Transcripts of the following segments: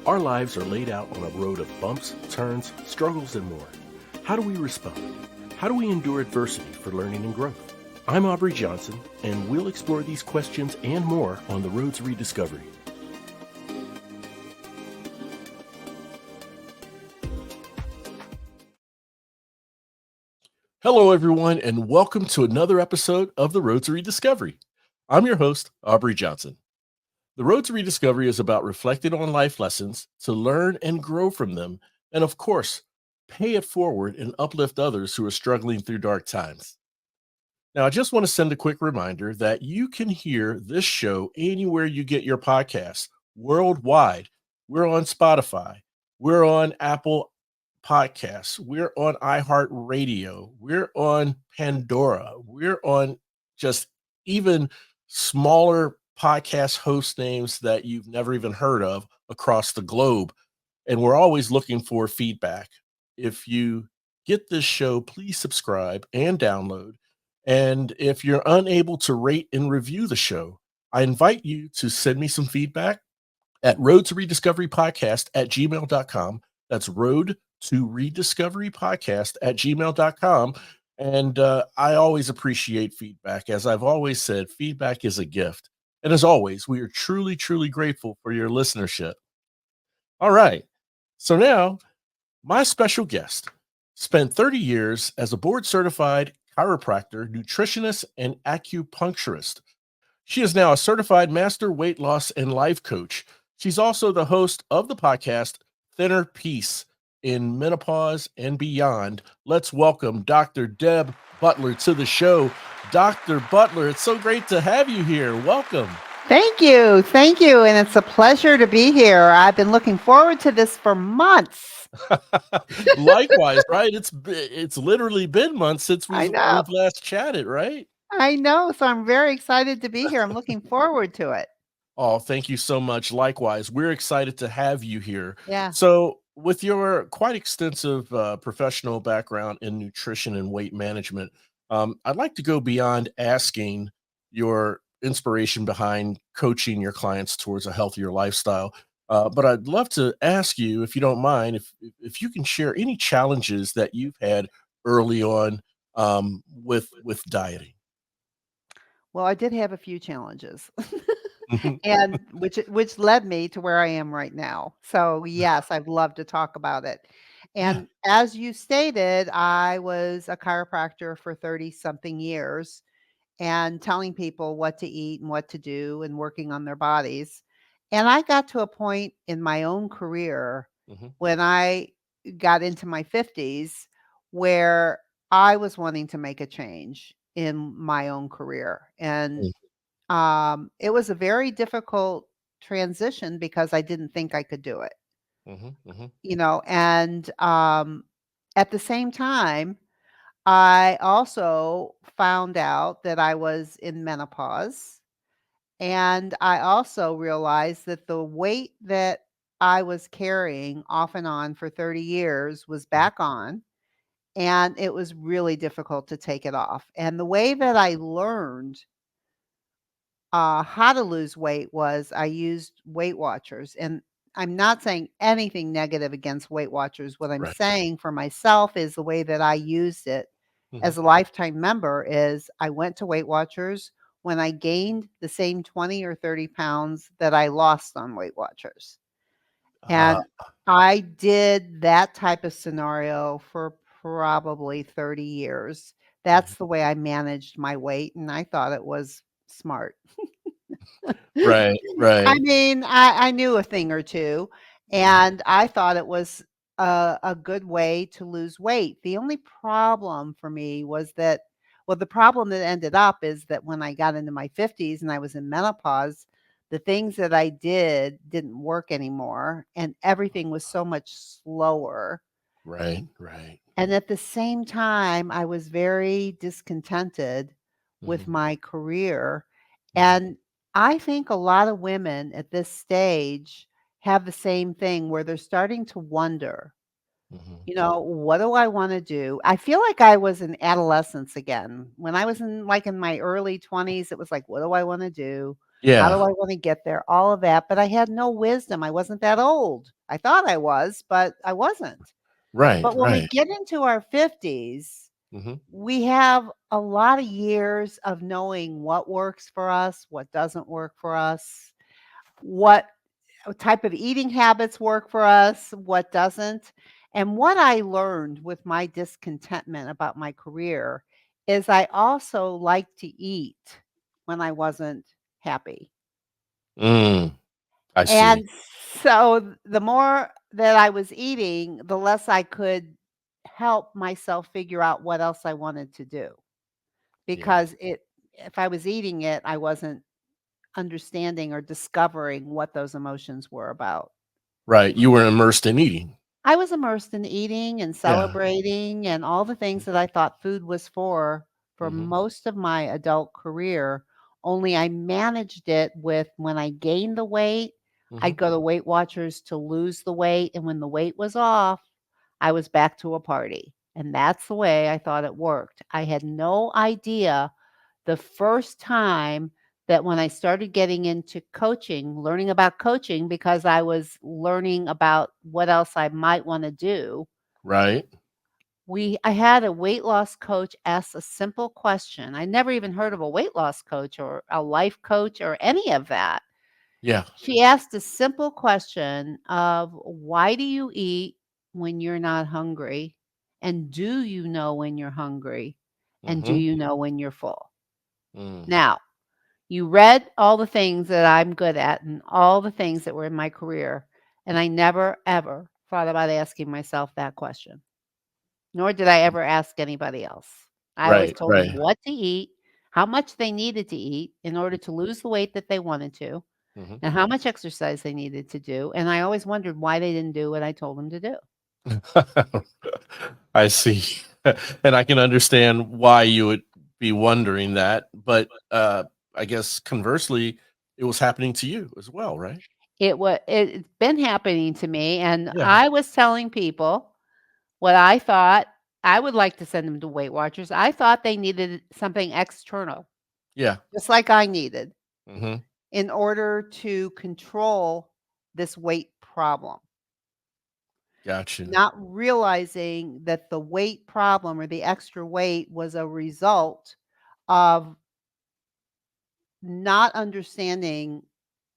Our lives are laid out on a road of bumps, turns, struggles, and more. How do we respond? How do we endure adversity for learning and growth? I'm Aubrey Johnson, and we'll explore these questions and more on the road to rediscovery. Hello, everyone, and welcome to another episode of The Road to Rediscovery. I'm your host, Aubrey Johnson. The Road to Rediscovery is about reflecting on life lessons to learn and grow from them, and of course, pay it forward and uplift others who are struggling through dark times. Now, I just want to send a quick reminder that you can hear this show anywhere you get your podcasts worldwide. We're on Spotify, we're on Apple Podcasts, we're on iHeartRadio, we're on Pandora, we're on just even smaller podcast host names that you've never even heard of across the globe. And we're always looking for feedback. If you get this show, please subscribe and download. And if you're unable to rate and review the show, I invite you to send me some feedback at road to rediscovery podcast at gmail.com. That's road to rediscovery podcast at gmail.com. And I always appreciate feedback. As I've always said, feedback is a gift. And as always, we are truly, truly grateful for your listenership. All right. So now, my special guest spent 30 years as a board certified chiropractor, nutritionist, and acupuncturist. She is now a certified master weight loss and life coach. She's also the host of the podcast, Thinner Peace in Menopause and Beyond. Let's welcome Dr. Deb Butler to the show. Dr. Butler, it's so great to have you here. Welcome. Thank you. Thank you. And it's a pleasure to be here. I've been looking forward to this for months. Likewise, right? It's literally been months since we've last chatted, right? I know. So I'm very excited to be here. I'm looking forward to it. Oh, thank you so much. Likewise, we're excited to have you here. Yeah. So, with your quite extensive professional background in nutrition and weight management, I'd like to go beyond asking your inspiration behind coaching your clients towards a healthier lifestyle. But I'd love to ask you, if you don't mind, if you can share any challenges that you've had early on with dieting. Well, I did have a few challenges. And which led me to where I am right now. So yes, I'd love to talk about it. And as you stated, I was a chiropractor for 30 something years and telling people what to eat and what to do and working on their bodies. And I got to a point in my own career when I got into my 50s where I was wanting to make a change in my own career. And it was a very difficult transition because I didn't think I could do it, and at the same time, I also found out that I was in menopause, and I also realized that the weight that I was carrying off and on for 30 years was back on, and it was really difficult to take it off. And the way that I learned how to lose weight was I used Weight Watchers. And I'm not saying anything negative against Weight Watchers. What I'm Right. saying for myself is the way that I used it as a lifetime member is I went to Weight Watchers when I gained the same 20 or 30 pounds that I lost on Weight Watchers. And I did that type of scenario for probably 30 years. That's the way I managed my weight, and I thought it was smart. Right. I mean, I knew a thing or two, and I thought it was a good way to lose weight. The only problem for me was that the problem that ended up is that when I got into my 50s and I was in menopause, the things that I did didn't work anymore, and everything was so much slower. Right. And at the same time, I was very discontented with my career. And I think a lot of women at this stage have the same thing where they're starting to wonder, what do I want to do? I feel like I was in adolescence again. When I was in my early 20s, it was like, what do I want to do? How do Yeah. I wanna get there? All of that, but I had no wisdom. I wasn't that old. I thought I was, but I wasn't. Right, But when we right. get into our 50s, Mhm. we have a lot of years of knowing what works for us, what doesn't work for us, what type of eating habits work for us, what doesn't. And what I learned with my discontentment about my career is I also like to eat when I wasn't happy. Mm, I see. And so the more that I was eating, the less I could help myself figure out what else I wanted to do. Yeah. Because if I was eating it, I wasn't understanding or discovering what those emotions were about. Right, you were immersed in eating. I was immersed in eating and Yeah. celebrating and all the things that I thought food was for Mhm, most of my adult career, only I managed it with when I gained the weight, mhm. I'd go to Weight Watchers to lose the weight, and when the weight was off, I was back to a party, and that's the way I thought it worked. I had no idea the first time that when I started getting into coaching, learning about coaching because I was learning about what else I might wanna do, Right. I had a weight loss coach ask a simple question. I never even heard of a weight loss coach or a life coach or any of that. Yeah. She asked a simple question of, "Why do you eat when you're not hungry? And do you know when you're hungry? And do Mhm. you know when you're full?" Mm. Now, you read all the things that I'm good at and all the things that were in my career, and I never, ever thought about asking myself that question, nor did I ever ask anybody else. I always Right, told them right. what to eat, how much they needed to eat in order to lose the weight that they wanted to, Mhm. and how much exercise they needed to do, and I always wondered why they didn't do what I told them to do. I see. And I can understand why you would be wondering that, but, I guess conversely, it was happening to you as well, right? It's been happening to me, and Yeah. I was telling people what I thought. I would like to send them to Weight Watchers. I thought they needed something external, Yeah. just like I needed, Mhm. in order to control this weight problem, Gotcha. not realizing that the weight problem or the extra weight was a result of not understanding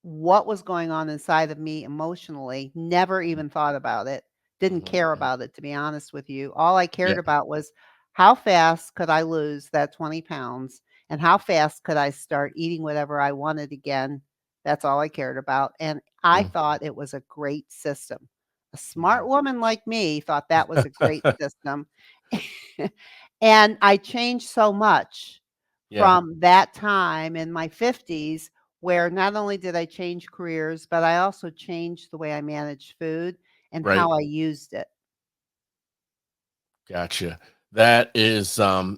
what was going on inside of me emotionally, never even thought about it, didn't Mhm, care mhm. about it, to be honest with you. All I Yeah. cared about was how fast could I lose that 20 pounds and how fast could I start eating whatever I wanted again. That's all I cared about. And I Mm. thought it was a great system. A Mhm. smart woman like me thought that was a great system. And I changed so much Yeah. from that time in my 50s where not only did I change careers, but I also changed the way I managed food and Right. how I used it. Gotcha. That is, and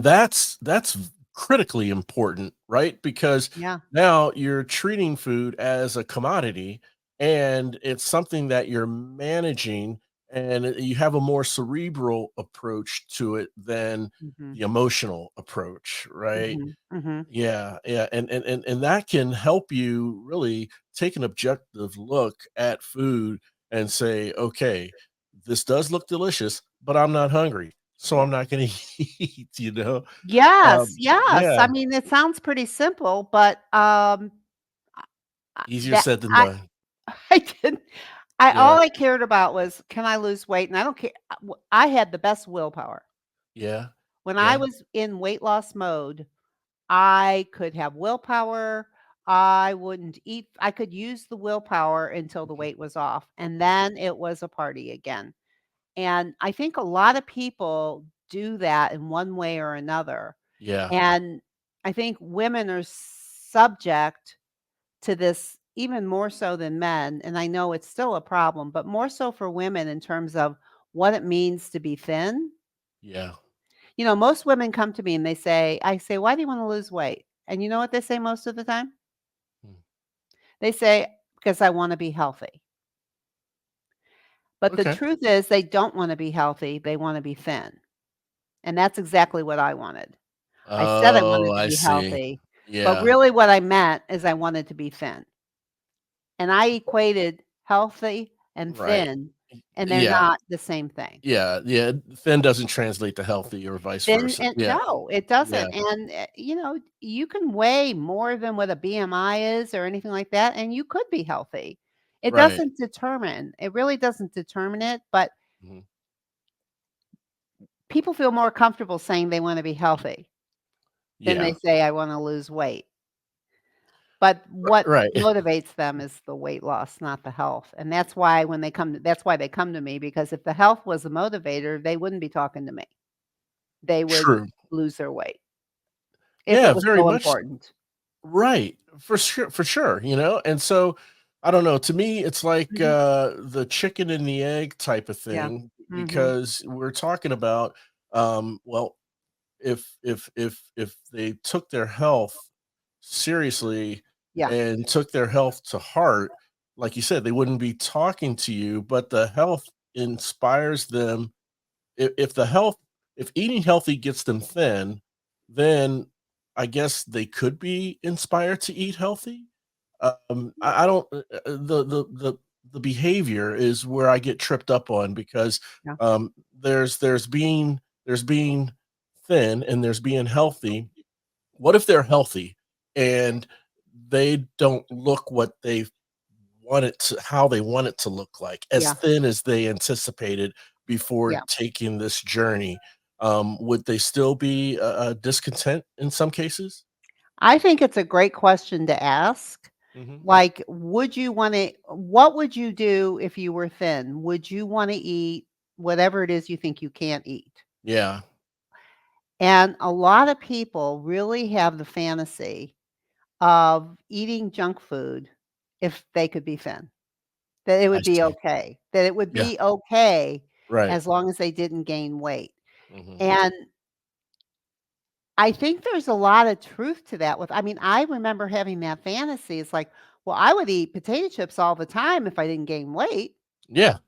that's critically important, right? Because Yeah. now you're treating food as a commodity, and it's something that you're managing, and you have a more cerebral approach to it than Mhm. the emotional approach, right? Mhm. Mhm. Yeah, yeah, and that can help you really take an objective look at food and say, "Okay, this does look delicious, but I'm not hungry, so Yeah. I'm not gonna eat," you know? Yes, yes. Yeah, I mean, it sounds pretty simple, but, easier that said than I done. I didn't I Yeah, all I cared about was, can I lose weight? And I don't care I had the best willpower. yeah, When I yeah, was in weight loss mode, I could have willpower. I wouldn't eat. I could use the willpower until the mhm, weight was off, and mhm, then it was a party again. And I think a lot of people do that in one way or another. yeah, And I think women are subject to this even more so than men. And I know it's still a problem, but more so for women in terms of what it means to be thin. yeah, Most women come to me and I say, "Why do you wanna lose weight?" And you know what they say most of the time? mm, They say, "Because I wanna be healthy." But the okay. truth is they don't wanna be healthy, they wanna be thin, and that's exactly what I wanted. I said I Oh, wanted to I be see. healthy. But Yeah. really what I meant is I wanted to be thin. And I equated healthy and Right. thin, and they're Yeah. not the same thing. Yeah. Yeah. Thin doesn't translate to healthy or vice Then versa. and Yeah. no, it Yeah. doesn't, and, you can weigh more than what a BMI is or anything like that, and you could be healthy. Right. It really doesn't determine it, but Mhm. people feel more comfortable saying they wanna be healthy than they Yeah. say, "I wanna lose weight." But what Right. motivates them is the weight loss, not the health, and that's why they come to me, because if the health was a motivator, they wouldn't be talking to me. They would True. lose their weight if it Yeah. was Very so much. important. Right. For sure. For sure. And so I don't know. To me, it's like Mhm. the chicken and the egg type of Yeah. thing Mhm. because we're talking about, well, if they took their health seriously Yeah. and took their health to heart, like you said, they wouldn't be talking to you, but the health inspires them. If the health if eating healthy gets them thin, then I guess they could be inspired to eat healthy. I don't the behavior is where I get tripped up on because Yeah. there's being thin and there's being healthy. What if they're healthy and they don't look what they want it to how they want it to look like, as Yeah. thin as they anticipated before Yeah. taking this journey? Would they still be discontent in some cases? I think it's a great question to ask. Mhm. Like, what would you do if you were thin? Would you wanna eat whatever it is you think you can't eat? Yeah, And a lot of people really have the fantasy of eating junk food if they could be thin, that it I would be see. okay, that it would Yeah, be okay right. as long as they didn't gain weight. Mhm. And I think there's a lot of truth to that with I mean, I remember having that fantasy. It's like, well, I would eat potato chips all the time if I didn't gain weight. Yeah,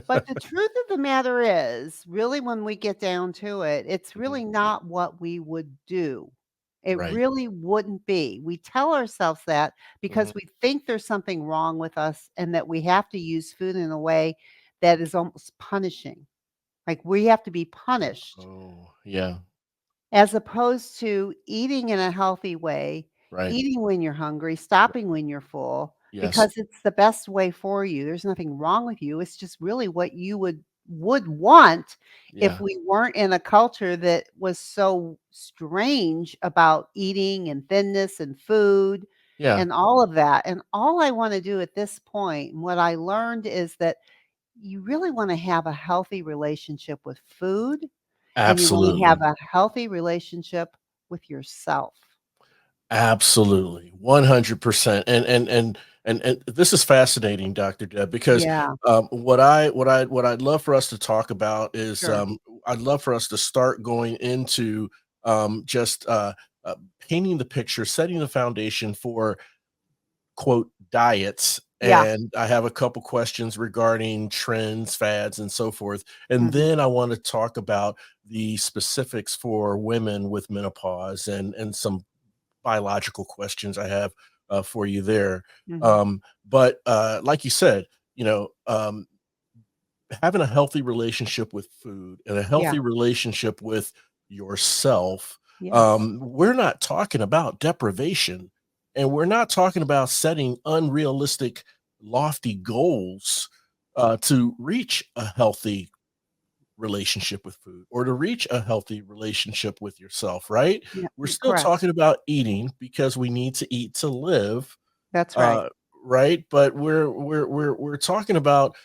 But the truth of the matter is, really, when we get down to it, it's mhm, really not what we would do. It right. really wouldn't be. We tell ourselves that Mhm. because we think there's something wrong with us and that we have to use food in a way that is almost punishing. Like we have to be punished Oh, yeah, as opposed to eating in a healthy way, right. eating when you're hungry, stopping when you're full, Yes. because it's the best way for you. There's nothing wrong with you. It's just really what you would want if Yeah, we weren't in a culture that was so strange about eating and thinness and food yeah, and all of that. And all I want to do at this point, and what I learned is that you really want to have a healthy relationship with food and you wanna have absolutely. a healthy relationship with yourself. Absolutely, 100%. And this is fascinating, Dr. Deb, because Yeah, what I'd love for us to talk about is sure. I'd love for us to start going into just painting the picture, setting the foundation for quote diets. Yeah. And I have a couple questions regarding trends, fads, and so forth. And Mhm, then I want to talk about the specifics for women with menopause and some biological questions I have for you there. mhm. But like you said, you know, um, having a healthy relationship with food and a Yeah, healthy relationship with yourself, yes. we're not talking about deprivation and we're not talking about setting unrealistic, lofty goals to reach a healthy relationship with food or to reach a healthy relationship with yourself, right? Yeah, We're still correct. talking about eating because we need to eat to live, That's right. uh, right? But we're talking about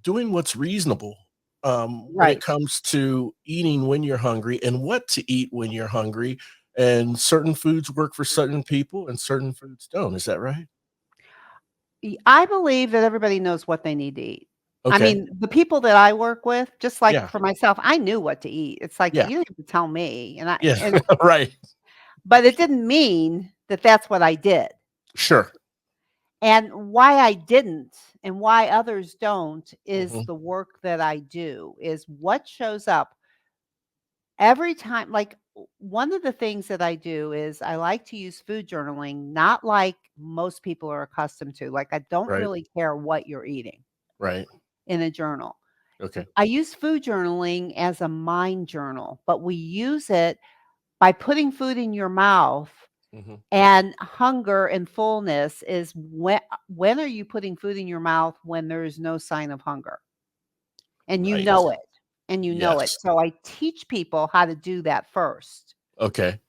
doing what's reasonable when it Right. comes to eating when you're hungry and what to eat when you're hungry. And certain foods work for certain people and certain foods don't. Is that right? I believe that everybody knows what they need to eat. I Okay. mean, the people that I work with, just like Yeah. for myself, I knew what to eat. It's like, Yeah. you don't have to tell me, Yeah. and Right. but it didn't mean that that's what I did. Sure. And why I didn't and why others don't is Hmm. the work that I do, is what shows up every time. Like, one of the things that I do is I like to use food journaling, not like most people are accustomed to. Like, I don't Right. really care what you're eating Right. in a journal. Okay. I use food journaling as a mind journal, but we use it by putting food in your mouth, Hmm. and hunger and fullness is when are you putting food in your mouth when there's no sign of hunger? And you Right. know it, and you know it. Yes. So I teach people how to do that first, Okay.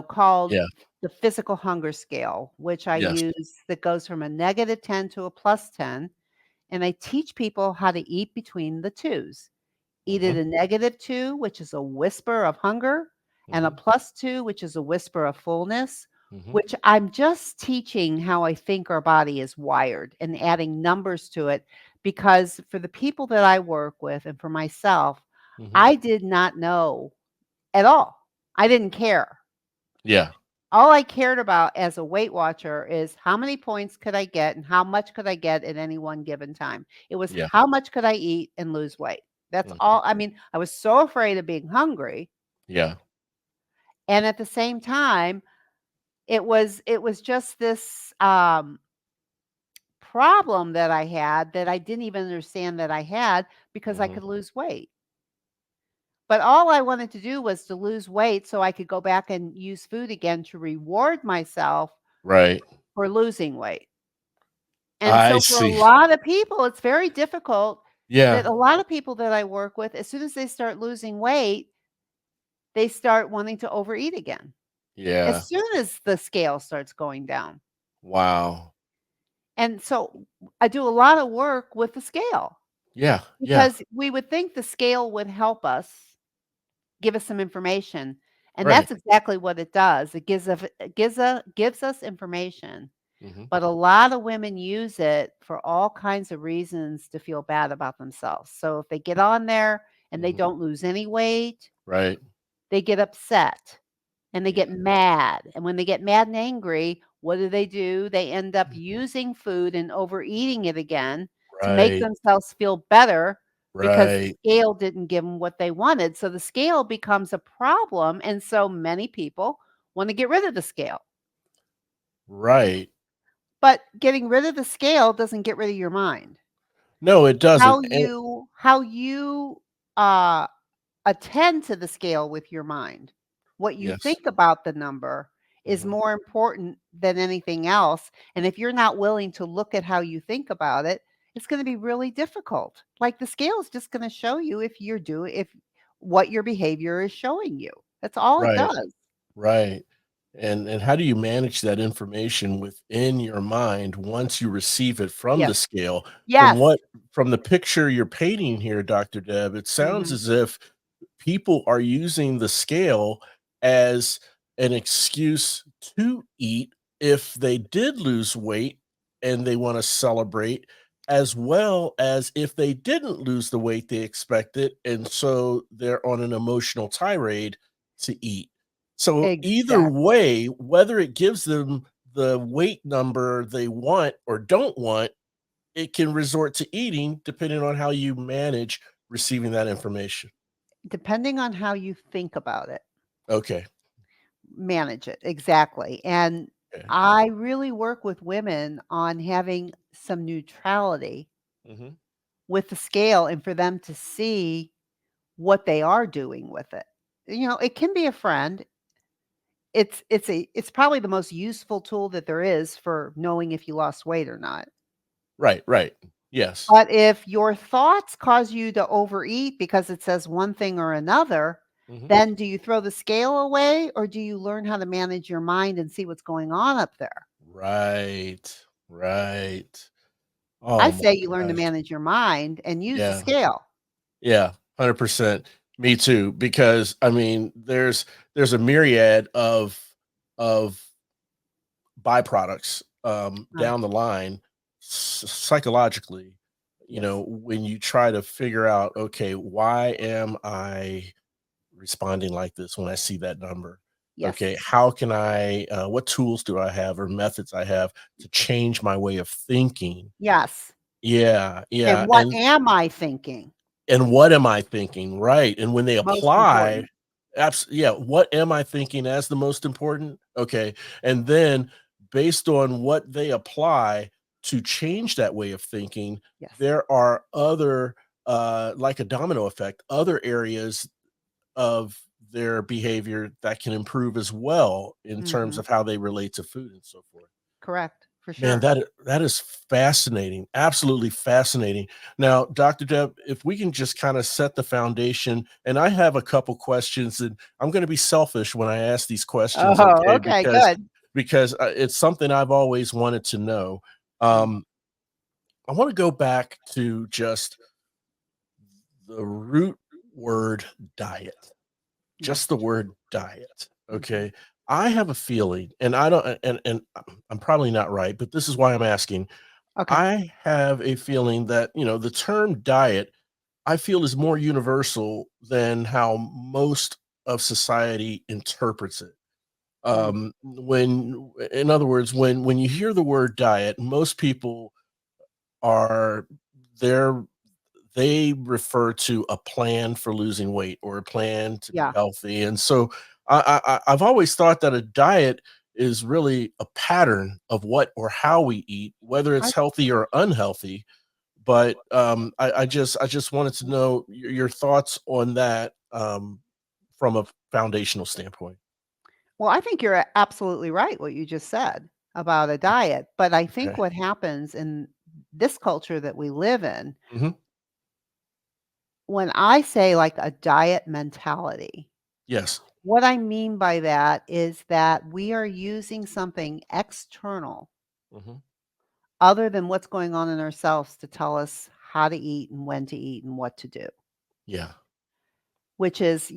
called Yeah. the physical hunger scale, which I Yes. use, that goes from a -10 to a +10, and I teach people how to eat between the 2s. Eat at Hmm. a -2, which is a whisper of hunger, and a Hmm. +2, which is a whisper of fullness, Hmm. which I'm just teaching how I think our body is wired and adding numbers to it, because for the people that I work with and for myself, Hmm. I did not know at all. I didn't care. Yeah. All I cared about as a Weight Watcher is how many points could I get and how much could I get at any one given time. It was Yeah. how much could I eat and lose weight. That's Mhm. all. I mean, I was so afraid of being hungry, Yeah. and at the same time, it was just this, problem that I had that I didn't even understand that I had, because I Hmm. could lose weight. But all I wanted to do was to lose weight so I could go back and use food again to reward myself Right. for losing weight. And I so for a see. lot of people, it's very difficult, that Yeah. a lot of people that I work with, as soon as they start losing weight, they start wanting to overeat again, as Yeah. soon as the scale starts going down. Wow. And so I do a lot of work with the scale, Yeah. Yeah. because we would think the scale would help us, give us some information, and Right. that's exactly what it does. It gives us information. Hmm. But a lot of women use it for all kinds of reasons to feel bad about themselves. So if they get on there and they Hmm. don't lose any weight, Right. they get upset and they Yeah. get mad. And when they get mad and angry, what do? They end up using food and overeating it again to make Right. themselves feel better, because the Right. scale didn't give them what they wanted. So the scale becomes a problem. And so many people want to get rid of the scale. Right. But getting rid of the scale doesn't get rid of your mind. No, it doesn't. How you uh, attend to the scale with your mind, what you Yes. think about the number, is Hmm. more important than anything else, and if you're not willing to look at how you think about it, it's gonna be really difficult. Like, the scale is just gonna show you if what your behavior is showing you. That's all it Right. does. Right. And how do you manage that information within your mind once you receive it from the Yes. scale? From Yes. what from the picture you're painting here, Dr. Deb, it sounds Mhm. as if people are using the scale as an excuse to eat if they did lose weight and they want to celebrate, as well as if they didn't lose the weight they expected. And so they're on an emotional tirade to eat. So either Exactly. way, whether it gives them the weight number they want or don't want, it can resort to eating depending on how you manage receiving that information. Depending on how you think about it. Okay. Manage it, exactly, and Okay. I really work with women on having some neutrality Mhm. with the scale, and for them to see what they are doing with it. It can be a friend. It's probably the most useful tool that there is for knowing if you lost weight or not. Right, right. Yes. But if your thoughts cause you to overeat because it says one thing or another, Mhm. then do you throw the scale away, or do you learn how to manage your mind and see what's going on up there? Right. Right. I Oh my say you learn to gosh. manage your mind and use the Yeah. scale. Yeah. 100%. Me too, because I mean, there's a myriad of byproducts Uh, down the line psychologically, yes. when you try to figure out, okay, why am I responding like this when I see that number? Yes. Okay, how can I, what tools do I have or methods I have to change my way of thinking? Yes. Yeah, yeah. And what am I thinking? And what am I thinking? Right. And when they Most apply, important. Yeah, what am I thinking as the most important? Okay, and then based on what they apply to change that way of thinking, Yes. there are other, like a domino effect, other areas of their behavior that can improve as well in terms Mhm. of how they relate to food and so forth. Correct, for Man, sure. that is fascinating, absolutely fascinating. Now, Dr. Deb, if we can just kind of set the foundation, and I have a couple questions, and I'm going to be selfish when I ask these questions, Oh, okay? okay, good. Because it's something I've always wanted to know. Mm, Um, I want to go back to just the root word diet, yeah. just the word diet. Mhm. Okay. I have a feeling, and I don't, and I'm probably not right, but this is why I'm asking. Okay. I have a feeling that, the term diet, I feel is more universal than how most of society interprets it. Mm, In other words, when you hear the word diet, most people are there they refer to a plan for losing weight or a plan to be yeah. healthy. And so I've always thought that a diet is really a pattern of what or how we eat, whether I it's healthy or unhealthy. But I just wanted to know your thoughts on that, from a foundational standpoint. Well, I think you're absolutely right what you just said about a diet, but I think Okay. what happens in this culture that we live in, Hmm. when I say like a diet mentality, Yes. what I mean by that is that we are using something external Hmm. other than what's going on in ourselves to tell us how to eat and when to eat and what to do. Yeah. Which is,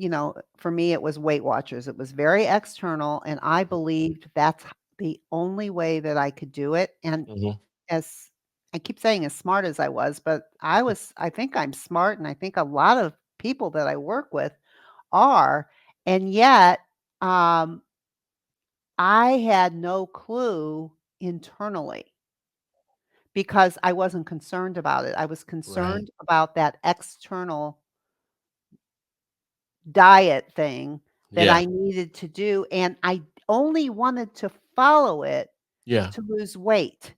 for me, it was Weight Watchers. It was very external, and I believed that's the only way that I could do it, and Hmm. as I keep saying as smart as I was, but I think I'm smart, and I think a lot of people that I work with are, and yet, um, I had no clue internally because I wasn't concerned about it. I was Right. concerned about that external diet thing that Yeah. I needed to do, and I only wanted to follow it Yeah. to lose weight.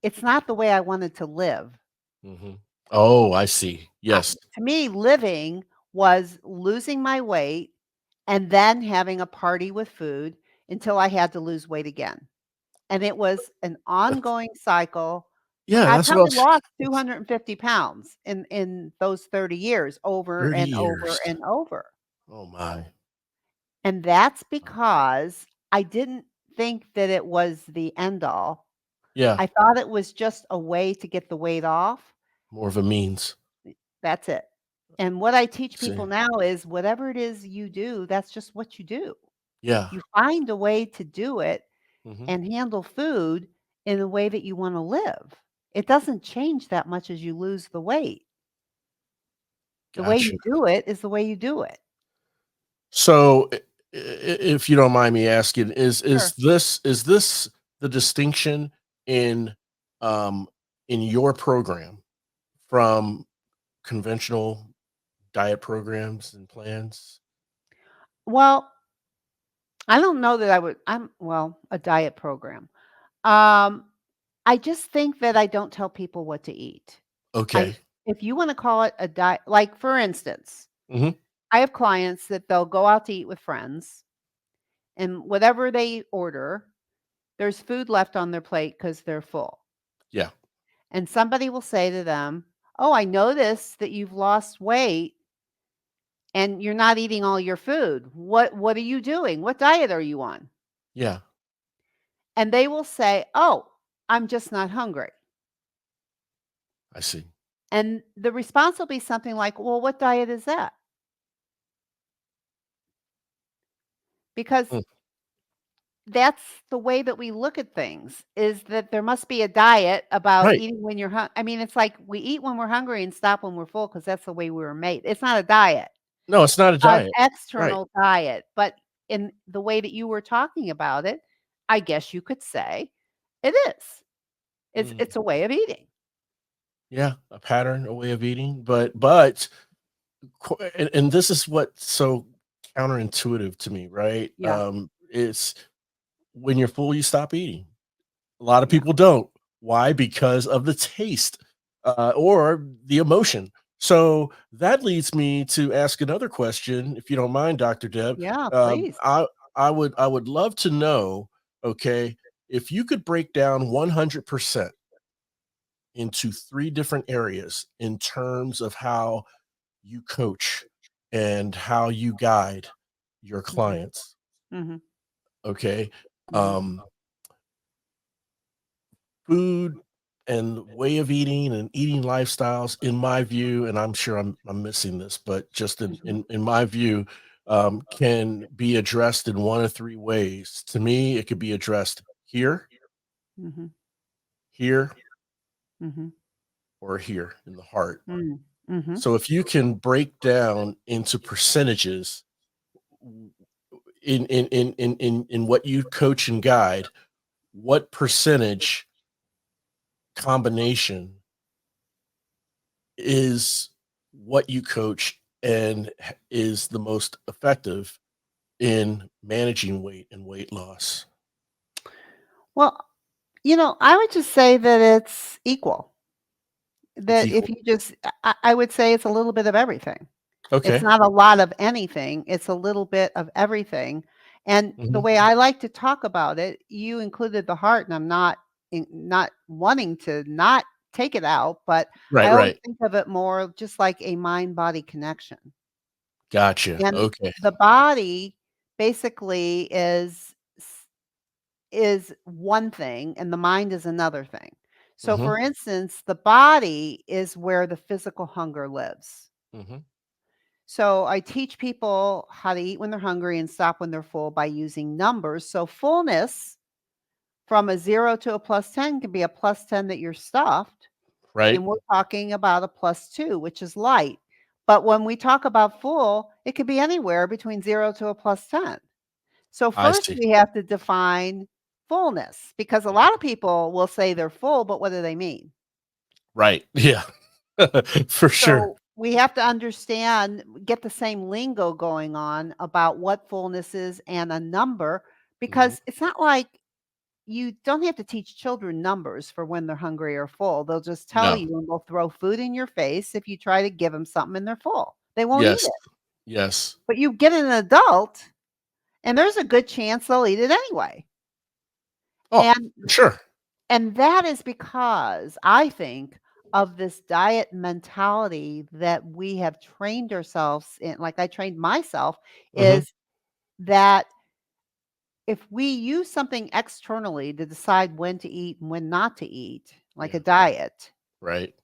It's not the way I wanted to live. Hmm. Oh, I see. Yes. To me, living was losing my weight and then having a party with food until I had to lose weight again. And it was an That's, ongoing cycle. yeah, I that's what I probably was. lost It's 250 pounds in those 30 years over 30 and over years. and over. Oh my. And that's because I didn't think that it was the end all. Yeah. I thought it was just a way to get the weight off. More of a means. That's it. And what I teach See. people now is whatever it is you do, that's just what you do. Yeah. You find a way to do it Hmm. and handle food in the way that you want to live. It doesn't change that much as you lose the weight. The way you Gotcha. do it is the way you do it. So, if you don't mind me asking, Sure. is this the distinction in um in your program from conventional diet programs and plans? Well, I don't know that a diet program. Um, I just think that I don't tell people what to eat. I Okay. If you wanna call it a diet, like, for instance, Hmm. I have clients that they'll go out to eat with friends, and whatever they order, there's food left on their plate because 'cause they're full, Yeah. and somebody will say to them, "Oh, I noticed that you've lost weight and you're not eating all your food. What are you doing? What diet are you on?" Yeah. And they will say, "Oh, I'm just not hungry." I see. And the response will be something like, "Well, what diet is that?" Because Mm. that's the way that we look at things, is that there must be a diet about Right. eating when you're I mean, it's like we eat when we're hungry and stop when we're full because that's the way we were made. It's not a diet, No, it's not a an diet. Right. external diet, but in the way that you were talking about it, I guess you could say it is. Mm. It's a way of eating. Yeah, a pattern, a way of eating, but and this is what so counterintuitive to me, right? Yeah, It's when you're full, you stop eating. A lot of yeah, people don't. Why? Because of the taste, or the emotion. So that leads me to ask another question, if you don't mind, Dr. Deb. yeah, Um, please. I I would love to know, okay, if you could break down 100% into 3 different areas in terms of how you coach and how you guide your Mhm, clients, mhm, okay? mhm, Um, Food and way of eating and eating lifestyles, in my view, and I'm sure I'm missing this, but just in mhm, my view, can be addressed in one of 3 ways. To me, it could be addressed here, mhm, here, mhm, or here in the heart. mm, mhm. So if you can break down into percentages in what you coach and guide, what percentage combination is what you coach and is the most effective in managing weight and weight loss? Well, I would just say that it's equal. It's That if equal. you just I would say it's a little bit of everything. It's Okay. not a lot of anything, it's a little bit of everything, and the Mhm. way I like to talk about it, you included the heart, and I'm not wanting to not take it out, but I Right, always right. think of it more just like a mind-body connection, Gotcha. and Okay. the body basically is one thing and the mind is another thing. So, Mhm. for instance, the body is where the physical hunger lives. Mhm. So I teach people how to eat when they're hungry and stop when they're full by using numbers. So fullness from a 0 to a plus 10 can be a plus 10 that you're stuffed, Right. and we're talking about a plus 2, which is light. But when we talk about full, it could be anywhere between 0 to a plus 10. So I first see. we have to define fullness because a lot of people will say they're full, but what do they mean? Right. Yeah. For sure. So we have to understand, get the same lingo going on about what fullness is and a number, Mhm. because it's not like you don't have to teach children numbers for when they're hungry or full. They'll just tell No. you and they'll throw food in your face if you try to give them something and they're full. They won't eat Yes. it. Yes. But you get an adult and there's a good chance they'll eat it anyway. Oh, And for sure. and that is because I think of this diet mentality that we have trained ourselves in, like I trained myself, Mhm. is that if we use something externally to decide when to eat and when not to eat, like a Yeah. diet, Right.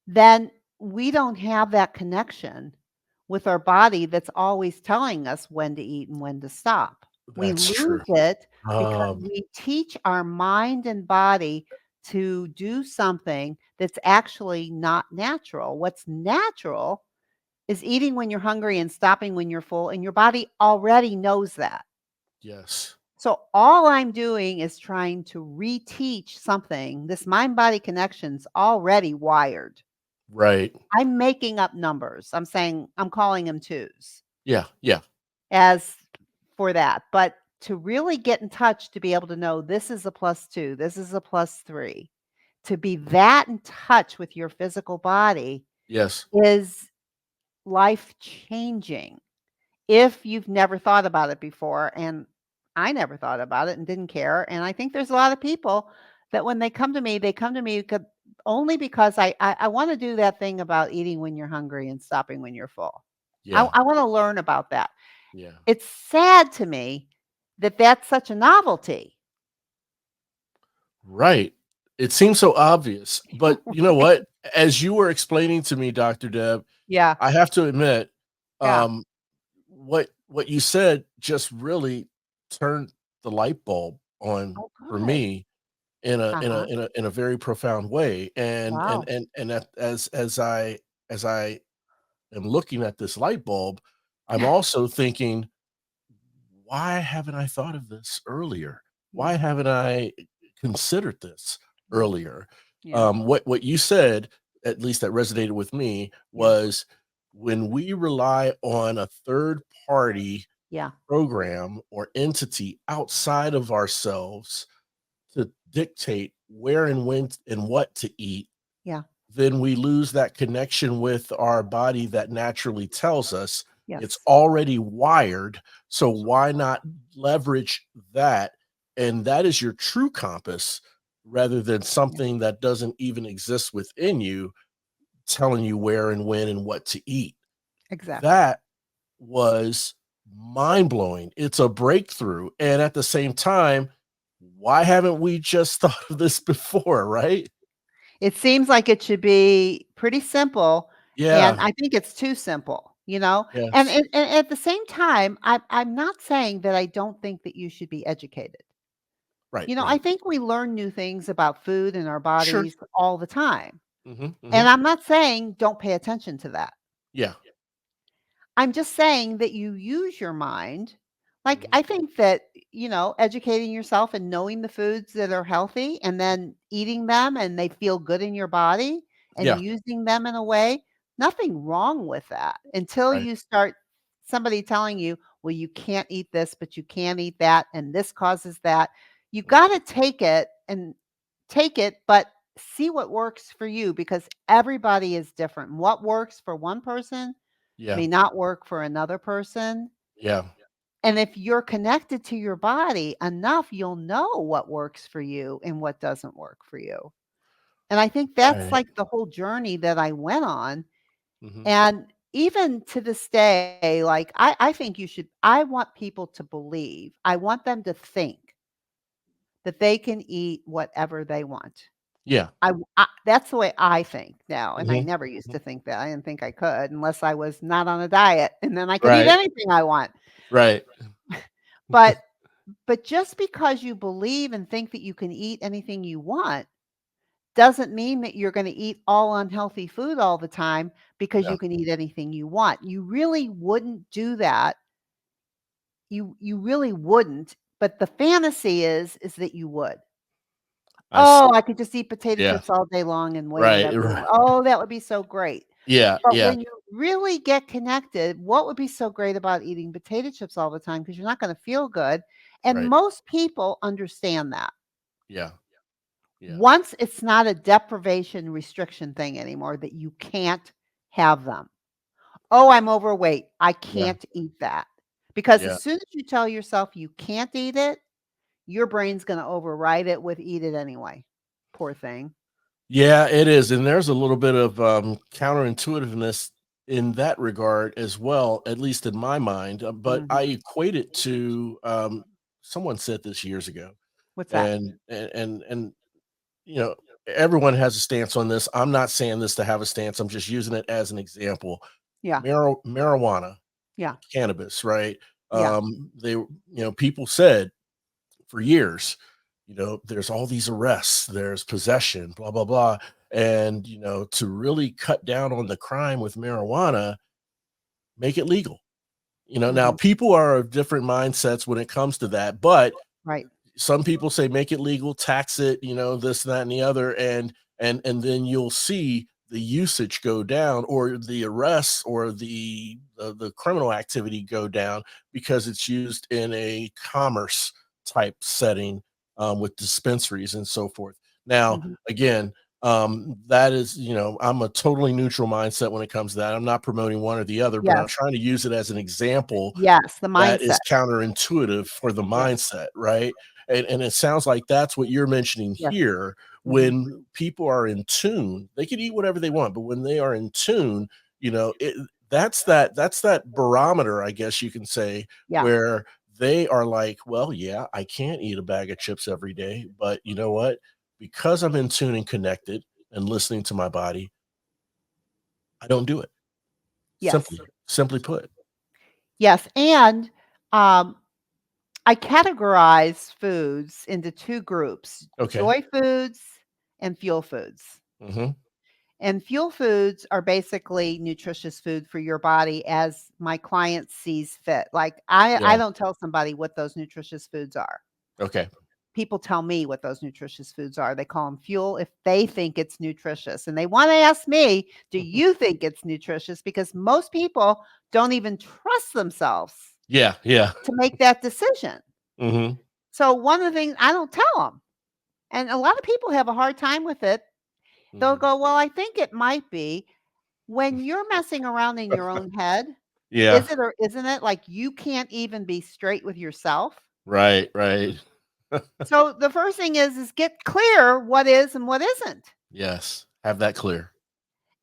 then we don't have that connection with our body that's always telling us when to eat and when to stop. We That's true. lose it because Um, we teach our mind and body to do something that's actually not natural. What's natural is eating when you're hungry and stopping when you're full, and your body already knows that. yes. So all I'm doing is trying to reteach something. This mind body connection's already wired. Right. I'm making up numbers. I'm calling them 2s Yeah. Yeah. as for that, but to really get in touch to be able to know this is a plus 2, this is a plus 3, to be that in touch with your physical body Yes. is life changing if you've never thought about it before, and I never thought about it and didn't care, and I think there's a lot of people that when they come to me only because I wanna do that thing about eating when you're hungry and stopping when you're full. Yeah. I wanna learn about that. Yeah. It's sad to me that that's such a novelty. Right. It seems so obvious, but you know what? As you were explaining to me, Dr. Deb, Yeah, I have to admit, yeah. um, what you said just really turned the light bulb on Oh, for good. me Uh-huh. in a very profound way. Wow. As I am looking at this light bulb, I'm also thinking, why haven't I thought of this earlier? Why Mhm, haven't I considered this mhm. earlier? Yeah, What you said, at least that resonated with me, yeah. was when we rely on a third party Yeah. program or entity outside of ourselves to dictate where and when and what to eat, Yeah. then we lose that connection with our body that naturally tells us it's Yes. already wired. So why not leverage that? And that is your true compass rather than Yeah. something that doesn't even exist within you telling you where and when and what to eat. Exactly. That was mind blowing. It's a breakthrough. And at the same time, why haven't we just thought of this before? Right? It seems like it should be pretty simple, and Yeah. I think it's too simple, you know? And Yes. and at the same time, I'm not saying that I don't think that you should be educated. Right. You know, I Right. think we learn new things about food and our Sure. bodies all the time, Mhm, and mhm. I'm not saying don't pay attention to that. Yeah. I'm just saying that you use your mind. Like, Mhm. I think that, educating yourself and knowing the foods that are healthy and then eating them and they feel good in your body and Yeah. using them in a way, nothing wrong with that until Right. you start somebody telling you, well, you can't eat this, but you can eat that, and this causes that. You Mm. got to take it, but see what works for you because everybody is different. What works for one person Yeah. may not work for another person. Yeah. And if you're connected to your body enough, you'll know what works for you and what doesn't work for you. And I think that's Right. like the whole journey that I went on. Mhm. And even to this day, like I think I want people to believe, I want them to think that they can eat whatever they want. Yeah. That's the way I think now. And I Mhm. never used Mhm. to think that. I didn't think I could unless I was not on a diet and then I could eat Right. anything I want. Right. But just because you believe and think that you can eat anything you want, doesn't mean that you're gonna eat all unhealthy food all the time because Yeah. you can eat anything you want. You really wouldn't do that. You really wouldn't, but the fantasy is that you would. I see. "Oh, I could just eat potato Yeah. chips all day long and weigh Right. whatever I Right. want. Oh, that would be so great." Yeah. But Yeah. when you really get connected, what would be so great about eating potato chips all the time? Because 'Cause you're not gonna feel good, and Right. most people understand that. Yeah. Yeah. Once it's not a deprivation restriction thing anymore that you can't have them. "Oh, I'm overweight. I Yeah. can't eat that." Because as Yeah. soon as you tell yourself you can't eat it, your brain's gonna override it with "eat it anyway." Poor thing. Yeah, it is, and there's a little bit of, counterintuitiveness in that regard as well, at least in my mind, but I Mhm. equate it to, someone said this years ago, What's that? and, you know, everyone has a stance on this. I'm not saying this to have a stance, I'm just using it as an example. Yeah. Marijuana, Yeah. cannabis, right? Yeah. People said for years, there's all these arrests, there's possession, blah, blah, blah. And, to really cut down on the crime with marijuana, make it legal. Now Mhm. people are of different mindsets when it comes to that, but Right. some people say make it legal, tax it, this, that, and the other, and then you'll see the usage go down, or the arrests, or the criminal activity go down because it's used in a commerce type setting, with dispensaries and so forth. Now, Mhm. again, that is, I'm a totally neutral mindset when it comes to that. I'm not promoting one or the other, but I'm Yes. trying to use it as an example Yes, the that mindset. is counterintuitive for the Yes. mindset, right? And it sounds like that's what you're mentioning Yes. here. Mhm. When people are in tune, they can eat whatever they want, but when they are in tune, that's that barometer, I guess you can say, Yeah. where they are like, well, yeah, I can't eat a bag of chips every day, but you know what? Because I'm in tune and connected and listening to my body, I don't do it. Yes. Simply put. Yes, and, um, I categorize foods into 2 groups, Okay. joy foods and fuel foods. Hmm. And fuel foods are basically nutritious food for your body as my client sees fit. Like, I Yeah. don't tell somebody what those nutritious foods are. Okay. people tell me what those nutritious foods are. They call them fuel if they think it's nutritious. And they want to ask me, do you think it's nutritious? Because most people don't even trust themselves Yeah, yeah. to make that decision. Mhm. So one of the things I don't tell them, and a lot of people have a hard time with it. They'll Mhm. go, well, I think it might be. When you're messing around in your own head, Yeah. is it or isn't it? Like you can't even be straight with yourself. Right, right. So the first thing is get clear what is and what isn't. Yes, have that clear.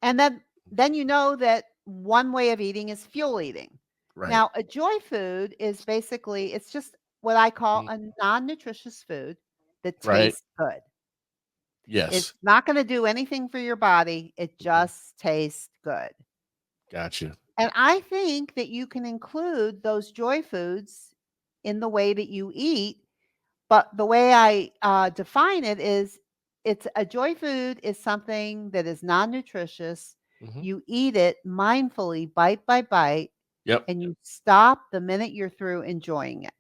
And then you know that one way of eating is fuel eating. Right. Now, a joy food is basically it's just what I call Mm, a non-nutritious food that right. tastes good. It's Yes. not going to do anything for your body. It Mhm. just tastes good. Gotcha. And I think that you can include those joy foods in the way that you eat. But the way I define it is it's a joy food is something that is non nutritious. Mhm. You eat it mindfully, bite by bite, Yep. and you stop the minute you're through enjoying it.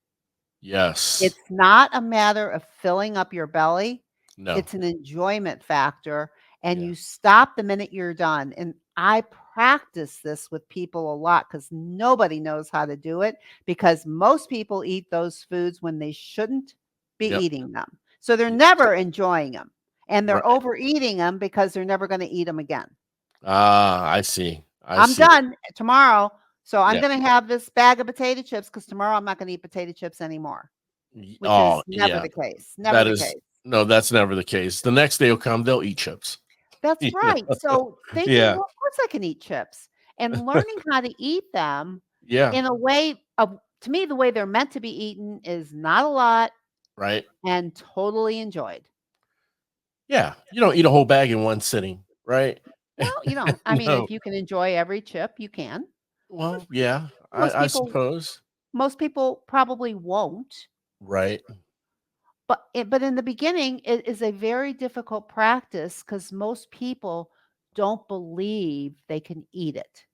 Yes. It's not a matter of filling up your belly. No. It's an enjoyment factor, and Yeah. you stop the minute you're done. And I practice this with people a lot because nobody knows how to do it because most people eat those foods when they shouldn't be Yep. eating them. So they're Yes. never enjoying them, and they're Right. overeating them because they're never going to eat them again. Ah, I see. I I'm see. done tomorrow. So I'm Yeah. going to have this bag of potato chips because tomorrow I'm not going to eat potato chips anymore. Which Oh, is never yeah. the case, never That the is case. no, that's never the case. The next day will come, they'll eat chips. That's You right. know? So thinking, Yeah. "Well, of course I can eat chips," and learning how to eat them Yeah. in a way of to me, the way they're meant to be eaten is not a lot Right. and totally enjoyed. Yeah. You don't eat a whole bag in one sitting, right? Well, you don't I mean, No. if you can enjoy every chip, you can. Well, yeah, Most I people suppose. most people probably won't, Right. but in the beginning, it is a very difficult practice because most people don't believe they can eat it.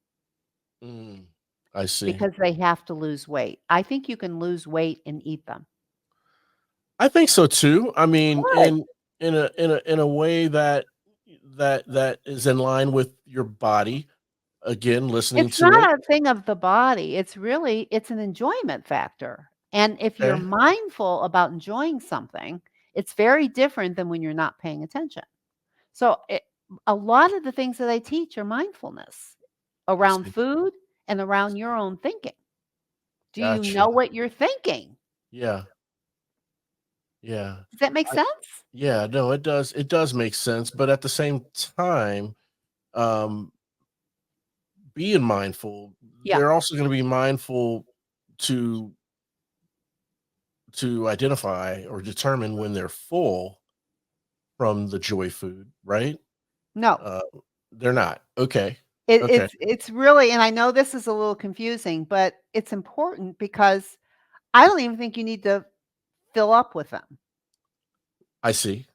Mm, I see. Because they have to lose weight. I think you can lose weight and eat them. I think so too. I mean, Good. in a way that that is in line with your body. Again, listening It's to it. not a thing of the body, it's an enjoyment factor, and if you're Okay. mindful about enjoying something, it's very different than when you're not paying attention. So, a lot of the things that I teach are mindfulness I around see. food and around your own thinking. Do you Gotcha. know what you're thinking? Yeah. Yeah. Does that make I, sense? yeah, no, it does make sense, but at the same time, um being mindful, Yeah. they're also going to be mindful to identify or determine when they're full from the joy food, right? No. Uh, they're not. Okay. It Okay. it's really and I know this is a little confusing, but it's important because I don't even think you need to fill up with them. I see.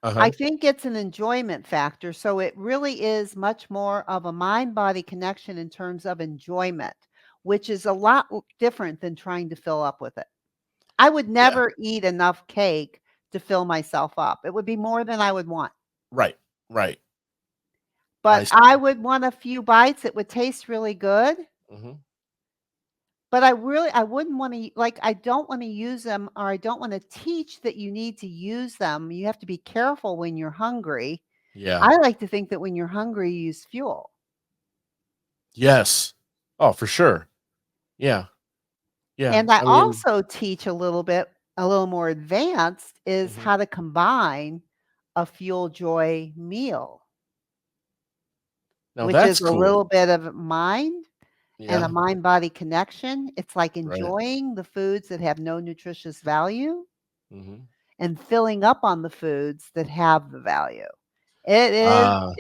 I Uh-huh. think it's an enjoyment factor, so it really is much more of a mind-body connection in terms of enjoyment, which is a lot different than trying to fill up with it. I would Yeah. never eat enough cake to fill myself up. It would be more than I would want. Right. Right. I But I see. would want a few bites. It would taste really good. Mhm. But I wouldn't wanna like, I don't wanna use them or I don't wanna teach that you need to use them. You have to be careful when you're hungry. Yeah. I like to think that when you're hungry, you use fuel. Yes. Oh, for sure. Yeah. Yeah. And I I mean, also teach a little more advanced is mhm. how to combine a fuel joy meal, Now which is that's a cool. little bit of mind and a Yeah. mind-body connection. It's like Right. enjoying the foods that have no nutritious value Mhm. and filling up on the foods that have the value. It is Ah,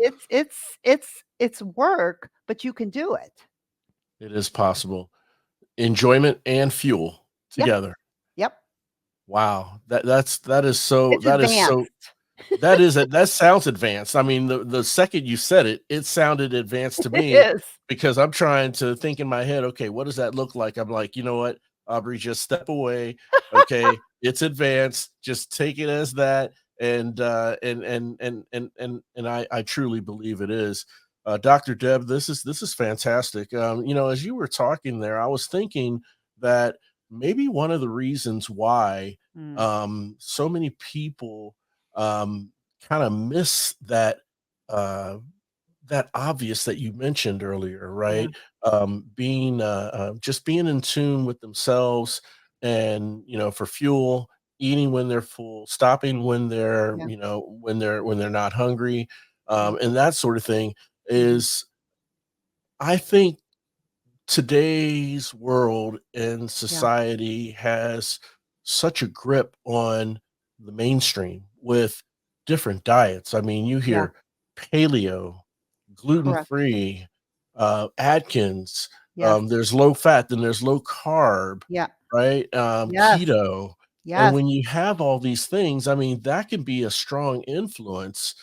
it's work, but you can do it. it is possible. Enjoyment and fuel Yep, together. yep. Wow. That is so It's advanced. that sounds advanced. I mean, the second you said it, it sounded advanced to It me is. because I'm trying to think in my head, okay, what does that look like? I'm like, you know what? Aubrey, just step away. Okay, it's advanced. Just take it as that. And I truly believe it is. Dr. Deb, this is fantastic. As you were talking there, I was thinking that maybe one of the reasons why Mm, so many people um, kind of miss uh, that obvious that you mentioned earlier, yeah, right? Being just being in tune with themselves, and for fuel, eating when they're full, stopping when they're yeah, when they're not hungry, yeah, and that sort of thing mhm, is, I think, today's world and yeah, society has such a grip on the mainstream with different diets. I mean, you yeah, hear paleo, gluten correct. free, Atkins, Yes, there's low fat, then there's low carb, yeah, right? yes, Keto. And yes, when you have all these things, I mean, that can be a strong influence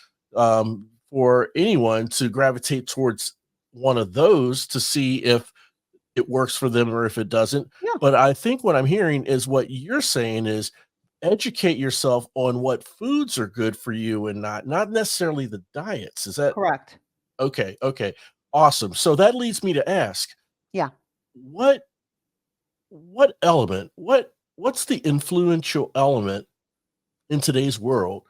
for anyone to gravitate towards one of those to see if it works for them or if it doesn't. yeah, But I think what I'm hearing is what you're saying is educate yourself on what foods are good for you and not necessarily the diets. Is that correct. okay? Okay. Awesome. So that leads me to ask, Yeah. what what's the influential element in today's world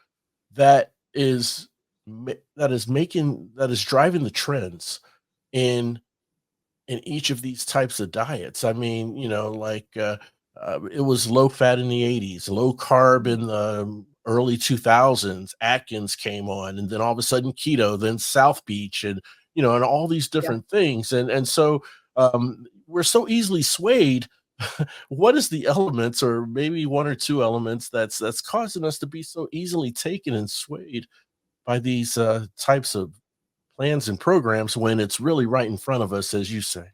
that that is driving the trends in each of these types of diets. I mean, it was low fat in the 80s, low carb Mhm. in the early 2000s. Atkins came on, and then all of a sudden keto, then South Beach, and and all these Yeah. different things. And so we're so easily swayed. What is the elements, or maybe one or two elements, that's causing us to be so easily taken and swayed by these types of plans and programs when it's really right in front of us, as you say?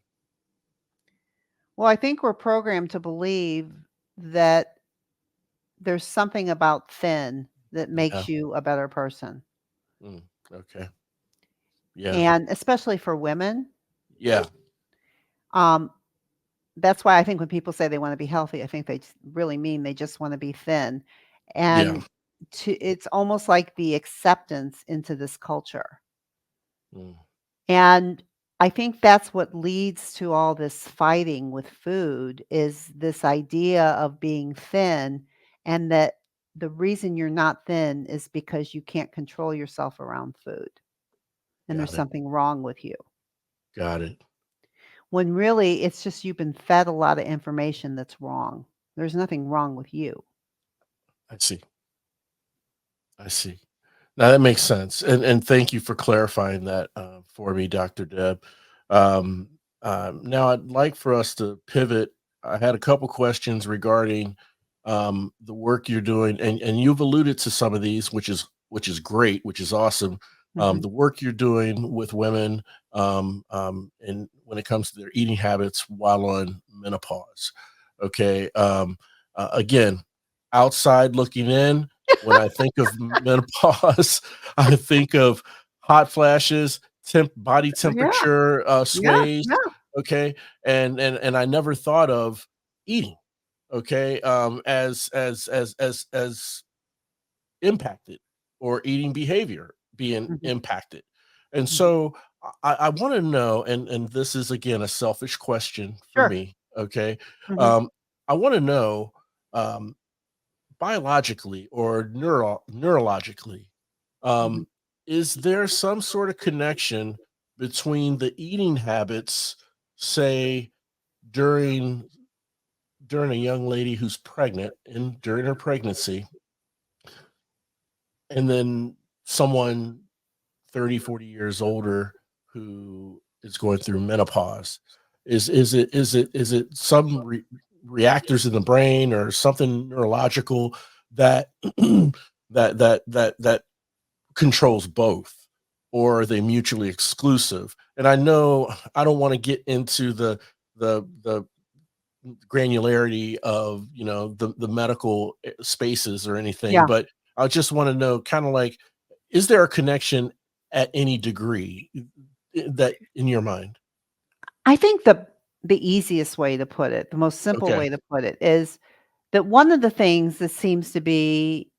Well, I think we're programmed to believe that there's something about thin that Yeah. makes you a better person, Mm, okay. Yeah. and especially for women, Yeah. um, that's why I think when people say they wanna be healthy, I think they really mean they just wanna be thin, Yeah. and it's almost like the acceptance into this culture. Mm, And I think that's what leads to all this fighting with food is this idea of being thin, and that the reason you're not thin is because you can't control yourself around food, and there's got it. something wrong with you. Got it. When really it's just you've been fed a lot of information that's wrong. There's nothing wrong with you. I see. I see. Now that makes sense, and thank you for clarifying that for me, Dr. Deb. Um, now I'd like for us to pivot. I had a couple questions regarding the work you're doing, and you've alluded to some of these, which is great, which is awesome. Mhm. The work you're doing with women, and when it comes to their eating habits while on menopause. Okay. Again, outside looking in, when I think of menopause, I think of hot flashes, body Yeah, temperature yeah, sways, yeah. okay, and I never thought of eating, okay, as impacted, or eating behavior being Mhm, impacted. And mhm. so I want to know, and this is again a selfish question for Sure. me, okay, Mhm, um, I want to know, um, biologically or neurologically, mhm. um, is there some sort of connection between the eating habits, say during a young lady who's pregnant and during her pregnancy, and then someone 30, 40 years older who is going through menopause? Is it some reactors in the brain or something neurological that that controls both, or are they mutually exclusive? And I know I don't want to get into the granularity of the medical spaces or anything, Yeah. but I just want to know, kind of like, is there a connection at any degree that in your mind? I think the the easiest way to put it, the most simple Okay. way to put it is that one of the things that seems to be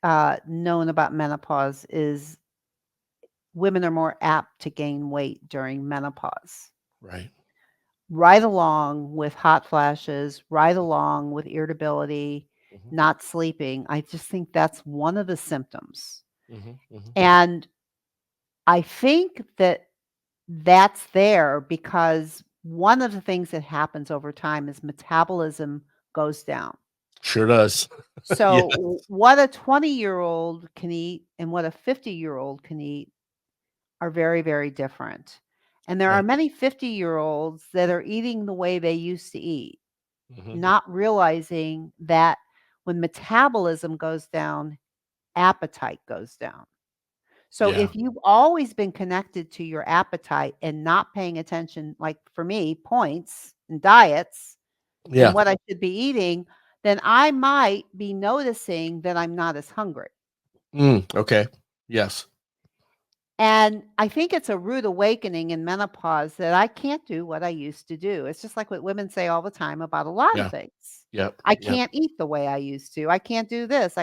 known about menopause is women are more apt to gain weight during menopause, Right. right along with hot flashes, right along with irritability, Mhm. not sleeping. I just think that's one of the symptoms. Mhm. Mhm. And I think that that's there because one of the things that happens over time is metabolism goes down. Sure does. So, Yes. what a 20-year-old can eat and what a 50-year-old can eat are very, very different. And there are Right. many 50-year-olds that are eating the way they used to eat, Mhm. not realizing that when metabolism goes down, appetite goes down. So Yeah. if you've always been connected to your appetite and not paying attention, like for me, points and diets and Yeah. what I should be eating, then I might be noticing that I'm not as hungry. Okay. Yes. And I think it's a rude awakening in menopause that I can't do what I used to do. It's just like what women say all the time about a lot of Yeah. things. Yep. I Yep. can't eat the way I used to. I can't do this.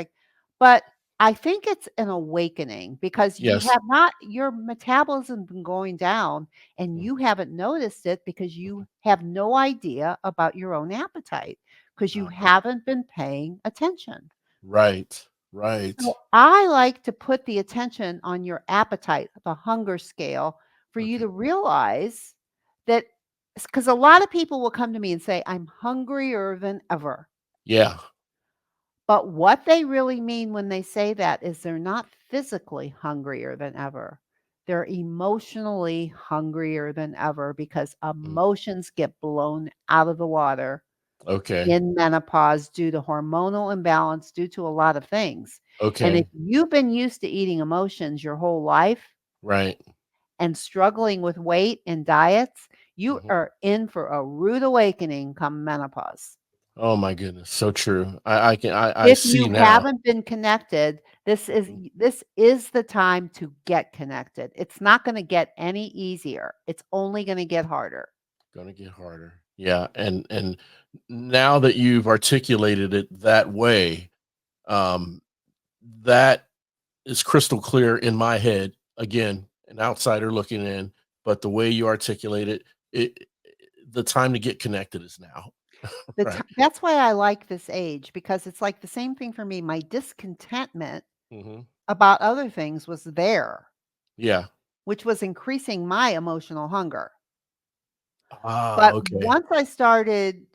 But I think it's an awakening because you Yes. have not your metabolism been going down and Mm. you haven't noticed it because you have no idea about your own appetite because you Uh, haven't been paying attention. right. Right. So I like to put the attention on your appetite, the hunger scale, for you Okay. to realize that because a lot of people will come to me and say, I'm hungrier than ever. Yeah. But what they really mean when they say that is they're not physically hungrier than ever. They're emotionally hungrier than ever because Mm. emotions get blown out of the water Okay. in menopause due to hormonal imbalance, due to a lot of things. And if Okay. you've been used to eating emotions your whole life Right. and struggling with weight and diets, you Mhm. are in for a rude awakening come menopause. Oh my goodness. So true. I If see you now. haven't been connected, Mhm. this is the time to get connected. It's not gonna get any easier. It's only gonna get harder. Gonna get harder. Yeah. And now that you've articulated it that way, um, that is crystal clear in my head. Again, an outsider looking in, but the way you articulate it, it the time to get connected is now. Right. That's why I like this age because it's like the same thing for me. My discontentment Hmm. about other things was there, Yeah. which was increasing my emotional hunger. Ah, But okay. once I started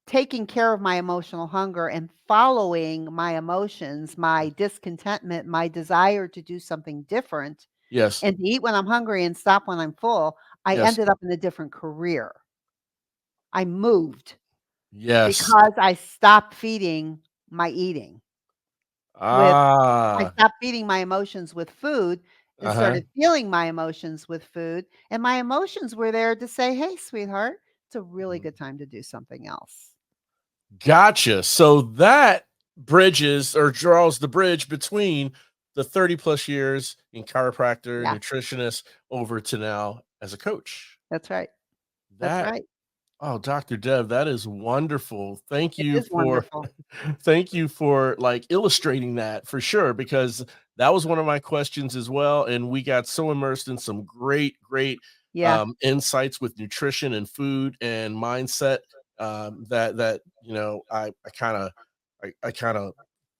taking care of my emotional hunger and following my emotions, my discontentment, my desire to do something different Yes. and to eat when I'm hungry and stop when I'm full, I Yes. ended up in a different career. I moved Yes. because I stopped feeding my eating with I Ah. stopped feeding my emotions with food and Uh-huh. started feeling my emotions with food, and my emotions were there to say, "Hey, sweetheart, it's a really Mhm. good time to do something else." Gotcha. So that bridges or draws the bridge between the 30 plus years in chiropractor, Yeah, nutritionist over to now as a coach. that's right. That's That right. Oh, Dr. Deb, that is wonderful. Thank It you is for wonderful. thank you for like illustrating that for sure, because that was one of my questions as well. And we got so immersed in some great Yeah, insights with nutrition and food and mindset, that I kind of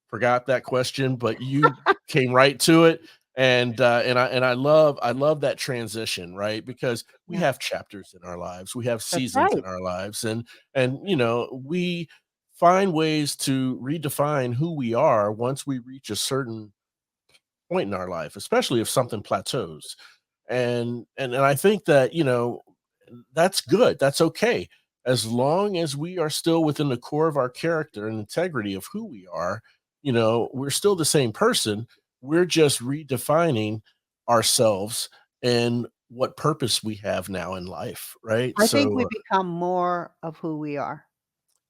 forgot that question, but you came right to it. And I love that transition, right? Because we yeah, have chapters in our lives, we have that's seasons in right. our lives, and we find ways to redefine who we are once we reach a certain point in our life, especially if something plateaus. And I think that, that's good. That's okay. As long as we are still within the core of our character and integrity of who we are, we're still the same person. We're just redefining ourselves and what purpose we have now in life, right? I think we So, become more of who we are.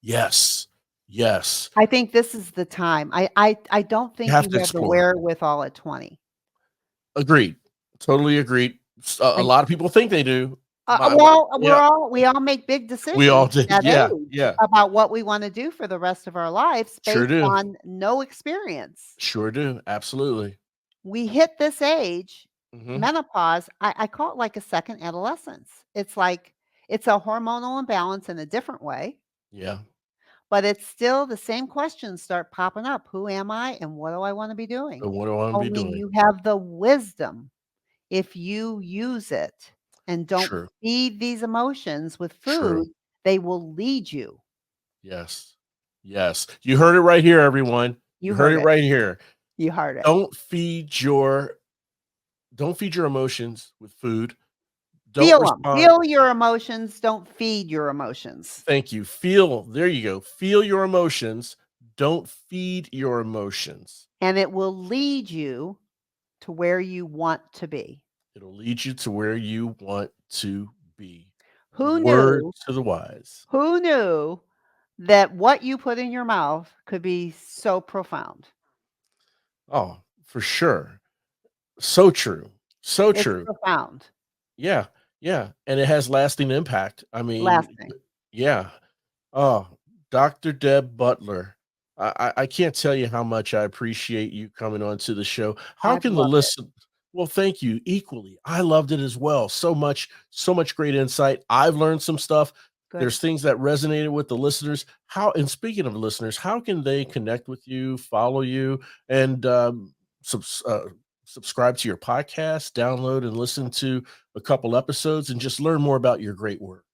yes, yes, I think this is the time. I don't you think have you to have the explore. wherewithal at 20. Agreed. Totally agreed. A I lot of people think they do. Well, Yeah, we all make big we all decisions did. at that Yeah, age yeah, about what we wanna do for the rest of our lives sure based do. on no experience. Sure do. Absolutely. We hit this age, Hmm. menopause, I call it like a second adolescence. It's like it's a hormonal imbalance in a different way, Yeah. but it's still the same questions start popping up. Who am I and what do I wanna be doing? And what do I want to be Only doing? you have the wisdom if you use it and don't True. feed these emotions with True. food, they will lead you. Yes. Yes. You heard it right here, everyone. You You heard heard it it. right here. You heard it. Don't feed your don't feed your emotions with food. Don't Feel them. respond. Feel your emotions, don't feed your emotions, Thank you. Feel, there you go. Feel your emotions. Don't feed your emotions. and it will lead you to where you want to be. It'll lead you to where you want to be. Who Word knew to the wise. who knew that what you put in your mouth could be so profound? Oh, for sure. So true. So It's true. profound, Yeah. Yeah. And it has lasting impact. I mean, lasting. yeah. Oh, Dr. Deb Butler. I can't tell you how much I appreciate you coming on to the show. How I've can the loved it. listen Well, thank you equally. I loved it as well. So much great insight. I've learned some stuff. Good. There's things that resonated with the listeners. How and speaking of listeners, how can they connect with you, follow you, and subs, subscribe to your podcast, download and listen to a couple episodes, and just learn more about your great work?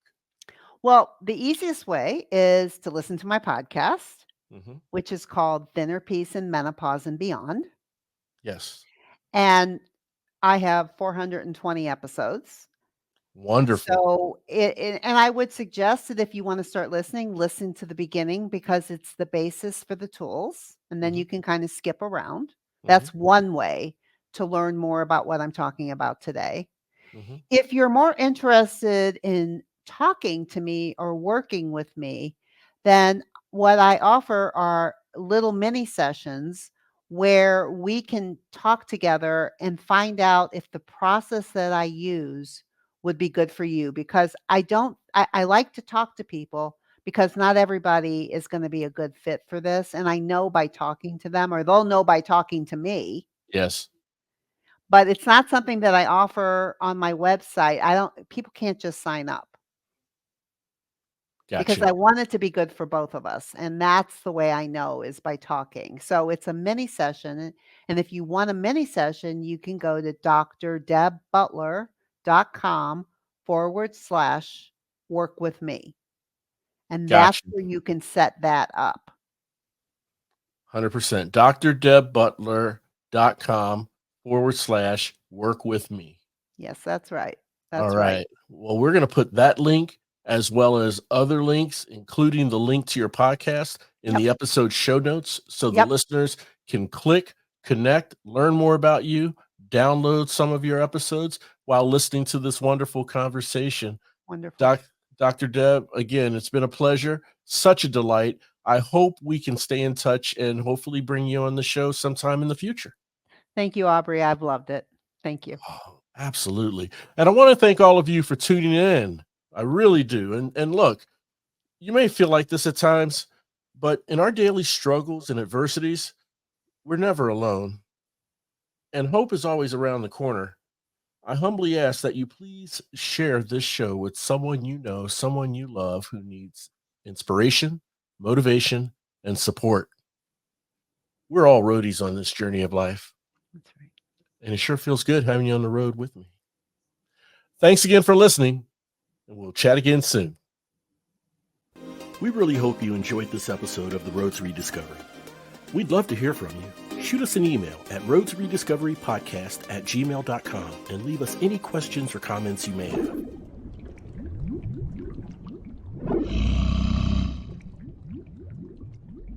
Well, the easiest way is to listen to my podcast, Hmm. which is called Thinner Peace and Menopause and Beyond. Yes. And I have 420 episodes. Wonderful. So and I would suggest that if you want to start listening, listen to the beginning because it's the basis for the tools. And then Mhm, you can kind of skip around. mhm, That's one way to learn more about what I'm talking about today. mhm. If you're more interested in talking to me or working with me, then what I offer are little mini sessions where we can talk together and find out if the process that I use would be good for you because I like to talk to people because not everybody is going to be a good fit for this. And I know by talking to them, or they'll know by talking to me, Yes, but it's not something that I offer on my website. I don't People can't just sign up because gotcha. I want it to be good for both of us, and that's the way I know is by talking. So it's a mini session, and if you want a mini session, you can go to drdebbutler.com/work with me, and that's Gotcha. where you can set that up. 100%. DrDebButler.com/work with me. Yes, that's right. All That's right. right. Well, we're going to put that link as well as other links, including the link to your podcast in Yep, the episode show notes so the yep, listeners can click, connect, learn more about you, download some of your episodes while listening to this wonderful conversation. wonderful. Doc, Dr. Deb, again, it's been a pleasure, such a delight. I hope we can stay in touch and hopefully bring you on the show sometime in the future. Thank you, Aubrey. I've loved it. Thank you. Oh, absolutely. And I want to thank all of you for tuning in. I really do. And look, you may feel like this at times, but in our daily struggles and adversities, we're never alone. And hope is always around the corner. I humbly ask that you please share this show with someone you know, someone you love who needs inspiration, motivation, and support. We're all roadies on this journey of life, That's right. and it sure feels good having you on the road with me. Thanks again for listening, and we'll chat again soon. We really hope you enjoyed this episode of The Road to Rediscovery. We'd love to hear from you. Shoot us an email at roadtorediscoverypodcast@gmail.com and leave us any questions or comments you may have.